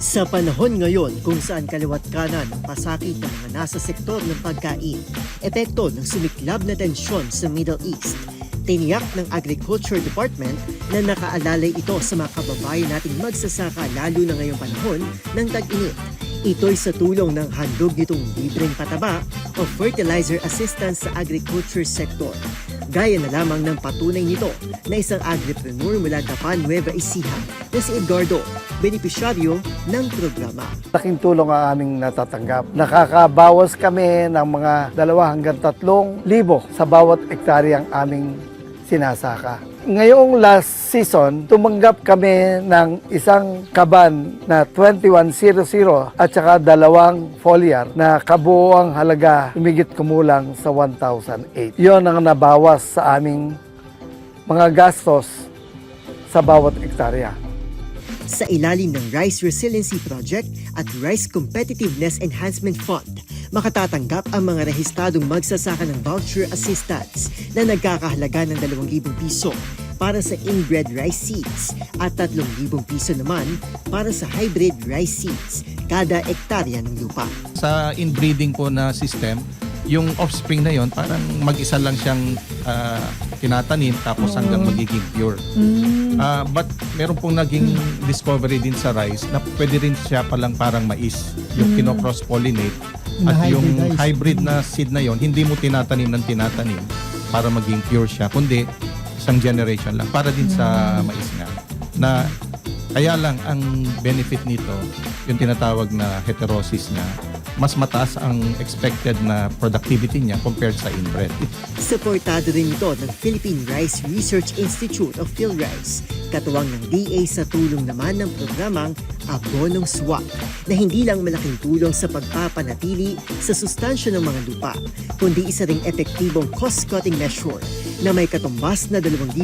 Sa panahon ngayon kung saan kaliwat kanan ang pasakit ng mga nasa sektor ng pagkain, epekto ng sumiklab na tensyon sa Middle East, tiniyak ng Agriculture Department na nakaalalay ito sa mga kababayan nating magsasaka lalo na ngayong panahon ng tag-init. Ito'y sa tulong ng handog nitong libreng pataba o fertilizer assistance sa agriculture sector. Gaya na lamang ng patunay nito na isang agripreneur mula Dapan, Nueva Ecija na si Edgardo, benepisyaryo ng programa. Laking tulong ang aming natatanggap. Nakakabawas kami ng mga 2 hanggang 3,000 sa bawat ektaryang aming sinasaka. Ngayong last season, tumanggap kami ng isang kaban na 2100 at saka 2 foliar na kabuoang halaga humigit kumulang sa 1,008. Yon ang nabawas sa aming mga gastos sa bawat ektarya. Sa ilalim ng Rice Resiliency Project at Rice Competitiveness Enhancement Fund, makatatanggap ang mga rehistradong magsasaka ng voucher assistance na nagkakahalaga ng 2,000 piso para sa inbred rice seeds at 3,000 piso naman para sa hybrid rice seeds kada ektarya ng lupa. Sa inbreeding po na system, yung offspring na yon parang mag-isa lang siyang tinatanim tapos hanggang magiging pure. But meron pong naging discovery din sa rice na pwede rin siya palang parang mais, yung kino-cross-pollinate. At yung hybrid na seed na yon hindi mo tinatanim ng tinatanim para maging pure siya, kundi isang generation lang para din sa mais nga. Na kaya lang ang benefit nito, yung tinatawag na heterosis niya, mas mataas ang expected na productivity niya compared sa inbred. Suportado rin ito ng Philippine Rice Research Institute of PhilRice, katuwang ng DA sa tulong naman ng programang Abonong Swak, na hindi lang malaking tulong sa pagpapanatili sa sustansya ng mga lupa, kundi isa ring epektibong cost-cutting measure na may katumbas na 2,000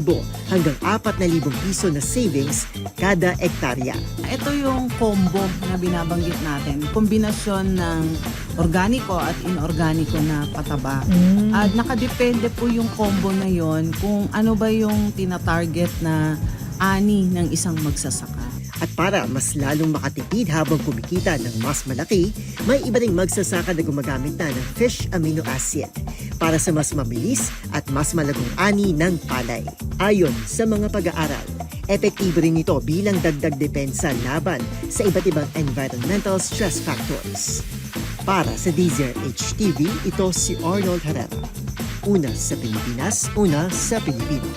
hanggang 4,000 piso na savings kada ektarya. Ito yung combo na binabanggit natin, kombinasyon ng organiko at inorganiko na pataba. At nakadepende po yung combo na yon kung ano ba yung tina-target na ani ng isang magsasaka. At para mas lalong makatipid habang kumikita ng mas malaki, may iba ring magsasaka na gumagamit na ng fish amino acid para sa mas mabilis at mas malagong ani ng palay. Ayon sa mga pag-aaral, epektibo rin ito bilang dagdag depensa laban sa iba't ibang environmental stress factors. Para sa DZRH TV, ito si Arnold Herrera. Una sa Pilipinas, una sa Pilipino.